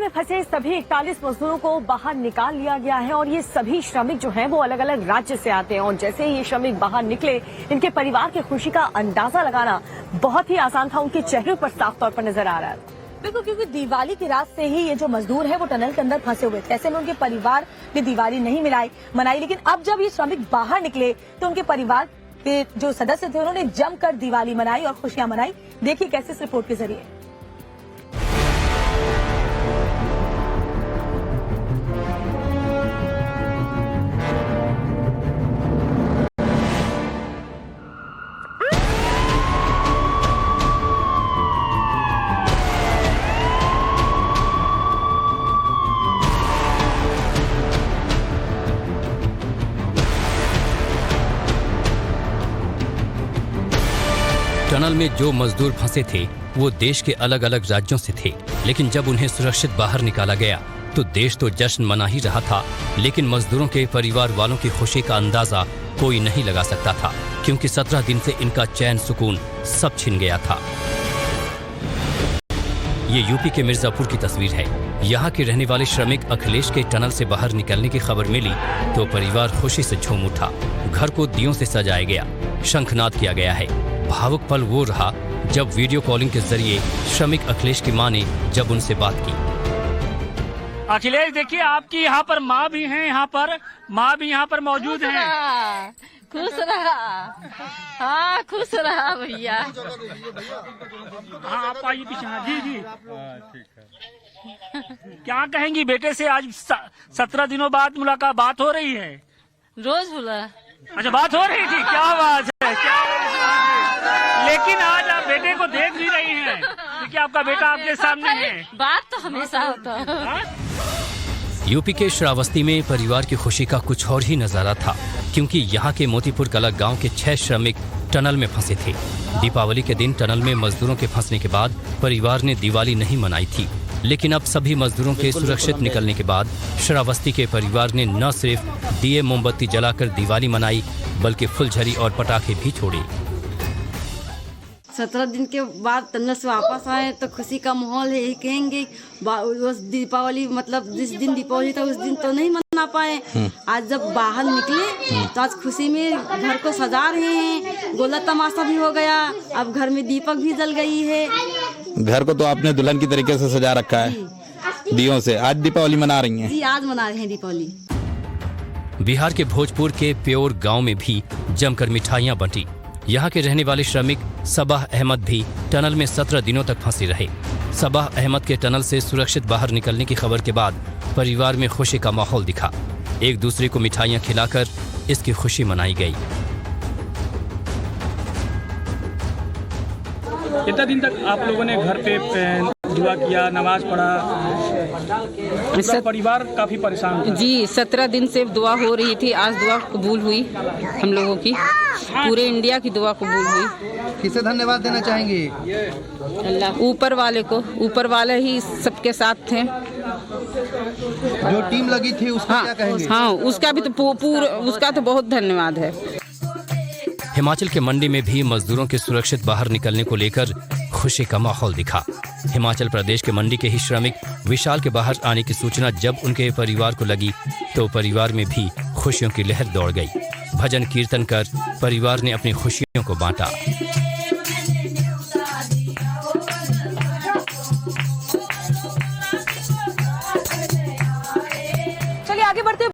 में फंसे सभी 41 मजदूरों को बाहर निकाल लिया गया है और ये सभी श्रमिक जो हैं वो अलग अलग राज्य से आते हैं और जैसे ही ये श्रमिक बाहर निकले इनके परिवार की खुशी का अंदाजा लगाना बहुत ही आसान था। उनके चेहरे पर साफ तौर पर नजर आ रहा है। बिल्कुल, क्योंकि दिवाली की रात से ही ये जो मजदूर है वो टनल के अंदर फंसे हुए थे। ऐसे में उनके परिवार ने दिवाली नहीं मनाई, लेकिन अब जब ये श्रमिक बाहर निकले तो उनके परिवार के जो सदस्य थे उन्होंने जमकर दिवाली मनाई और खुशियां मनाई। देखिए कैसे इस रिपोर्ट के जरिए। टनल में जो मजदूर फंसे थे वो देश के अलग अलग राज्यों से थे, लेकिन जब उन्हें सुरक्षित बाहर निकाला गया तो देश तो जश्न मना ही रहा था, लेकिन मजदूरों के परिवार वालों की खुशी का अंदाजा कोई नहीं लगा सकता था, क्योंकि 17 दिन से इनका चैन सुकून सब छिन गया था। ये यूपी के मिर्जापुर की तस्वीर है। यहाँ के रहने वाले श्रमिक अखिलेश के टनल से बाहर निकलने की खबर मिली तो परिवार खुशी से झूम उठा। घर को दियों से सजाया गया, शंखनाद किया गया है। भावुक पल वो रहा जब वीडियो कॉलिंग के जरिए श्रमिक अखिलेश की मां ने जब उनसे बात की। अखिलेश, देखिए आपकी यहाँ पर माँ भी हैं, माँ भी यहाँ पर मौजूद हैं। खुश रहा, हाँ खुश रहा भैया। हाँ आप आइए पीछे। हाँ जी जी, क्या कहेंगी बेटे से? आज 17 दिनों बाद मुलाकात बात हो रही है। रोज बोला। अच्छा, बात हो रही थी, क्या बात है, क्या लेकिन आज आप बेटे को देख भी रही हैं, क्योंकि आपका बेटा आपके सामने है। बात तो हमेशा होता है। यूपी के श्रावस्ती में परिवार की खुशी का कुछ और ही नजारा था, क्योंकि यहाँ के मोतीपुर कला गांव के 6 श्रमिक टनल में फंसे थे। दीपावली के दिन टनल में मजदूरों के फंसने के बाद परिवार ने दिवाली नहीं मनाई थी, लेकिन अब सभी मजदूरों के सुरक्षित निकलने के बाद श्रावस्ती के परिवार ने न सिर्फ दिए मोमबत्ती जलाकर दिवाली मनाई, बल्कि फुलझड़ी और पटाखे भी छोड़े। 17 दिन के बाद टनल से वापस आए तो खुशी का माहौल है, यही कहेंगे। उस दीपावली मतलब जिस दिन दीपावली था उस दिन तो नहीं मना पाए। आज जब बाहर निकले तो आज खुशी में घर को सजा रहे हैं। गोला तमाशा भी हो गया, अब घर में दीपक भी जल गई है। घर को तो आपने दुल्हन की तरीके से सजा रखा है दियों से। आज दीपावली मना रही हैं? जी, आज मना रहे हैं दीपावली। बिहार के भोजपुर के प्योर गांव में भी जमकर मिठाइयां बंटी। यहाँ के रहने वाले श्रमिक सबाह अहमद भी टनल में 17 दिनों तक फंसे रहे। सबाह अहमद के टनल से सुरक्षित बाहर निकलने की खबर के बाद परिवार में खुशी का माहौल दिखा। एक दूसरे को मिठाइयां खिलाकर इसकी खुशी मनाई गई। कितना दिन तक आप लोगों ने घर पे दुआ किया, नमाज पढ़ा? परिवार काफी परेशान था। जी 17 दिन से दुआ हो रही थी, आज दुआ कबूल हुई। हम लोगों की पूरे इंडिया की दुआ कबूल हुई। किसे धन्यवाद देना चाहेंगे? अल्लाह, ऊपर वाले को। ऊपर वाले ही सबके साथ थे। जो टीम लगी थी उसका क्या कहेंगे? हाँ, उसका भी तो उसका तो बहुत धन्यवाद है। हिमाचल के मंडी में भी मजदूरों के सुरक्षित बाहर निकलने को लेकर खुशी का माहौल दिखा। हिमाचल प्रदेश के मंडी के ही श्रमिक विशाल के बाहर आने की सूचना जब उनके परिवार को लगी तो परिवार में भी खुशियों की लहर दौड़ गई। भजन कीर्तन कर परिवार ने अपनी खुशियों को बांटा। चलिए आगे बढ़ते